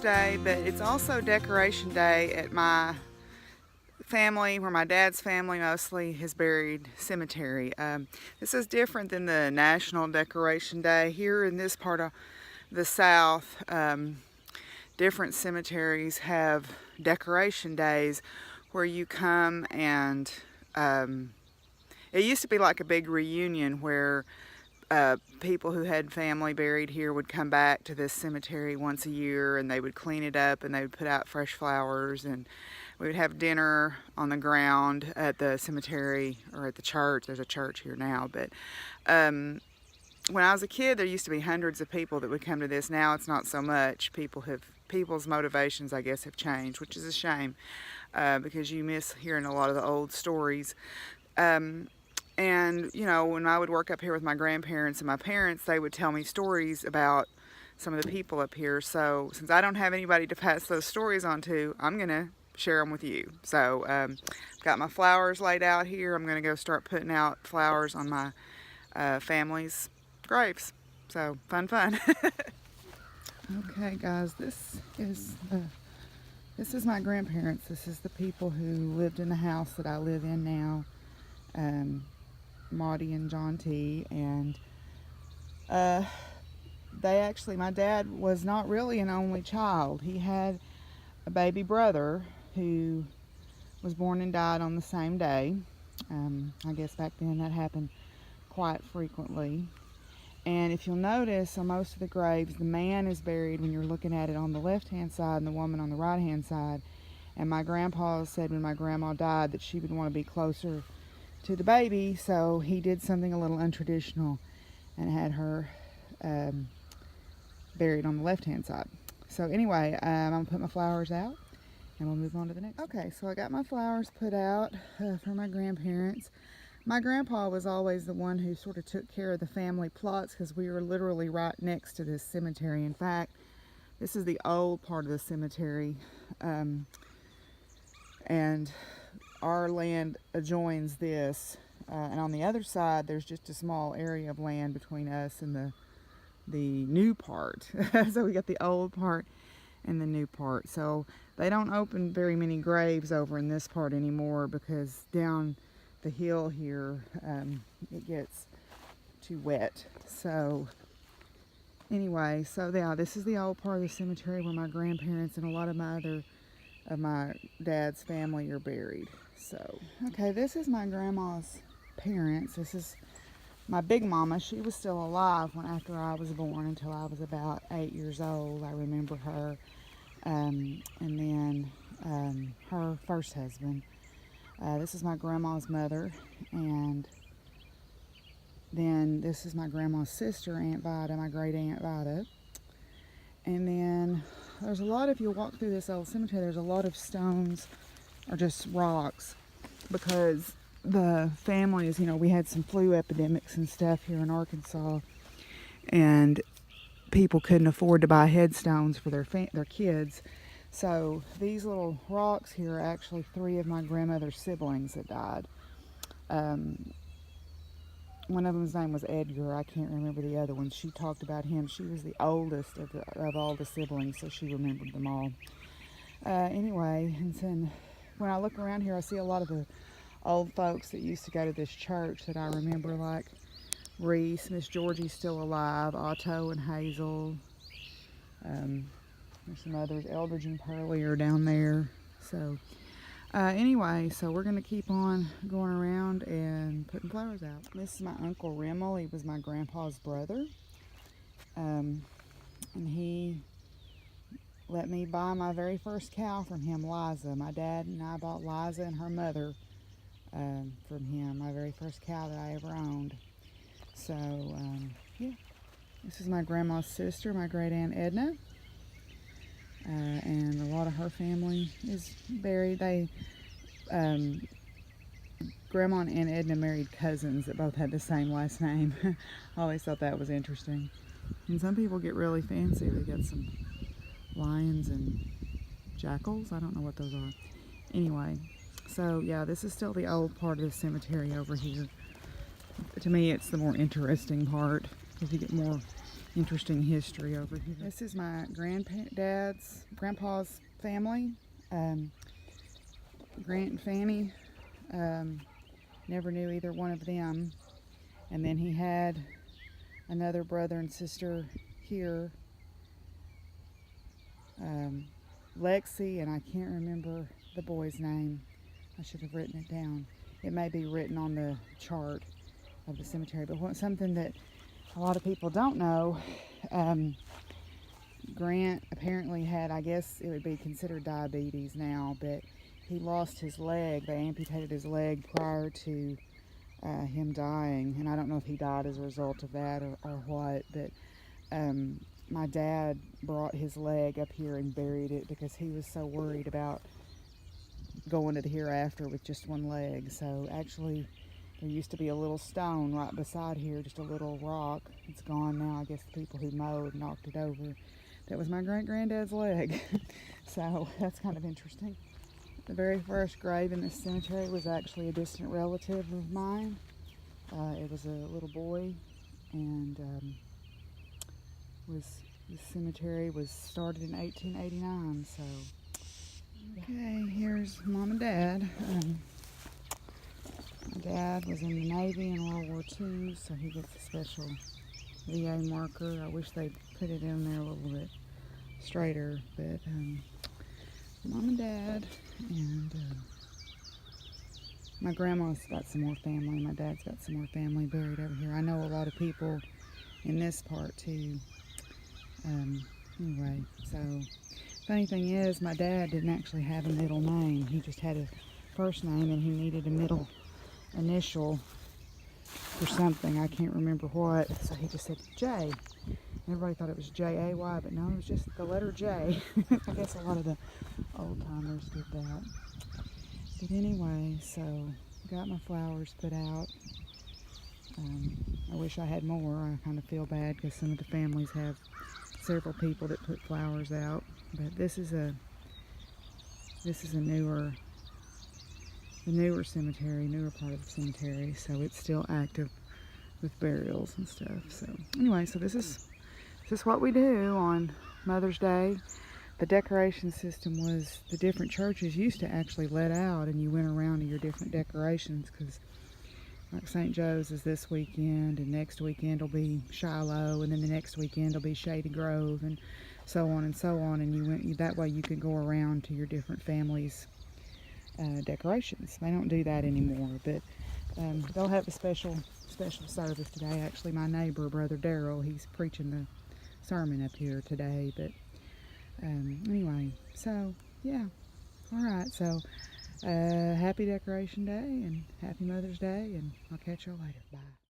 Day, but it's also Decoration Day at my family, where my dad's family mostly is buried, cemetery. This is different than the National Decoration Day. Here in this part of the South, different cemeteries have decoration days where you come and it used to be like a big reunion where people who had family buried here would come back to this cemetery once a year, and they would clean it up and they would put out fresh flowers, and we would have dinner on the ground at the cemetery or at the church. There's a church here now, but when I was a kid, there used to be hundreds of people that would come to this. Now it's not so much. People's motivations, I guess, have changed, which is a shame because you miss hearing a lot of the old stories. And, you know, when I would work up here with my grandparents and my parents, they would tell me stories about some of the people up here. So since I don't have anybody to pass those stories on to, I'm going to share them with you. So I've got my flowers laid out here. I'm going to go start putting out flowers on my family's graves. So fun. Okay, guys, this is my grandparents. This is the people who lived in the house that I live in now. Maudie and John T. And my dad was not really an only child. He had a baby brother who was born and died on the same day. I guess back then that happened quite frequently. And if you'll notice, on most of the graves, the man is buried when you're looking at it on the left-hand side and the woman on the right-hand side. And my grandpa said when my grandma died that she would want to be closer to the baby, so he did something a little untraditional and had her buried on the left-hand side. So anyway, I'm going to put my flowers out and we'll move on to the next. Okay, so I got my flowers put out for my grandparents. My grandpa was always the one who sort of took care of the family plots because we were literally right next to this cemetery. In fact, this is the old part of the cemetery, and our land adjoins this, and on the other side there's just a small area of land between us and the new part. So we got the old part and the new part. So they don't open very many graves over in this part anymore because down the hill here it gets too wet. So anyway, so yeah, this is the old part of the cemetery where my grandparents and a lot of my dad's family are buried. So okay, this is my grandma's parents. This is my big mama. She was still alive after I was born until I was about 8 years old. I remember her, and then her first husband. This is my grandma's mother, and then this is my grandma's sister, Aunt Vida, my great Aunt Vida. And then there's a lot, if you walk through this old cemetery, there's a lot of stones or just rocks because the families, you know, we had some flu epidemics and stuff here in Arkansas, and people couldn't afford to buy headstones for their kids. So these little rocks here are actually 3 of my grandmother's siblings that died. One of them's name was Edgar. I can't remember the other one. She talked about him. She was the oldest of all the siblings, so she remembered them all. Anyway, and then when I look around here, I see a lot of the old folks that used to go to this church that I remember, like Reese. Miss Georgie's still alive, Otto and Hazel. There's some others. Eldridge and Pearlie are down there. So anyway, so we're going to keep on going around and putting flowers out. This is my Uncle Rimmel. He was my grandpa's brother. And he let me buy my very first cow from him, Liza. My dad and I bought Liza and her mother from him, my very first cow that I ever owned. So, yeah. This is my grandma's sister, my great Aunt Edna. And a lot of her family is buried. Grandma and Aunt Edna married cousins that both had the same last name. I always thought that was interesting. And some people get really fancy. They got some lions and jackals. I don't know what those are. Anyway, so yeah, this is still the old part of the cemetery over here. To me, it's the more interesting part because you get more interesting history over here. This is my grandpa's family. Grant and Fanny. Never knew either one of them. And then he had another brother and sister here, Lexi, and I can't remember the boy's name. I should have written it down. It may be written on the chart of the cemetery, but something that a lot of people don't know, Grant apparently had, I guess it would be considered diabetes now, but he lost his leg. They amputated his leg prior to him dying, and I don't know if he died as a result of that or what, but my dad brought his leg up here and buried it because he was so worried about going to the hereafter with just one leg. So actually there used to be a little stone right beside here, just a little rock. It's gone now. I guess the people who mowed knocked it over. That was my great-granddad's leg. So that's kind of interesting. The very first grave in this cemetery was actually a distant relative of mine. It was a little boy, and this cemetery was started in 1889. So, okay, here's Mom and Dad. My dad was in the Navy in World War II, so he gets a special VA marker. I wish they'd put it in there a little bit straighter, but Mom and Dad, and my grandma's got some more family. My dad's got some more family buried over here. I know a lot of people in this part too. Anyway, so funny thing is, my dad didn't actually have a middle name. He just had a first name, and he needed a middle initial for something. I can't remember what, so he just said J. Everybody thought it was J-A-Y, but no, it was just the letter J. I guess a lot of the old timers did that. But anyway, so got my flowers put out. I wish I had more. I kind of feel bad because some of the families have several people that put flowers out. But this is a newer cemetery, newer part of the cemetery, so it's still active with burials and stuff. So anyway, so this is what we do on Mother's Day. The decoration system was, the different churches used to actually let out, and you went around to your different decorations, because like St. Joe's is this weekend, and next weekend will be Shiloh, and then the next weekend will be Shady Grove, and so on and so on. And that way you could go around to your different families' decorations. They don't do that anymore, but they'll have a special service today. Actually, my neighbor, Brother Darrell, he's preaching the sermon up here today. But anyway, so yeah, all right, so happy Decoration Day and happy Mother's Day, and I'll catch y'all later. Bye.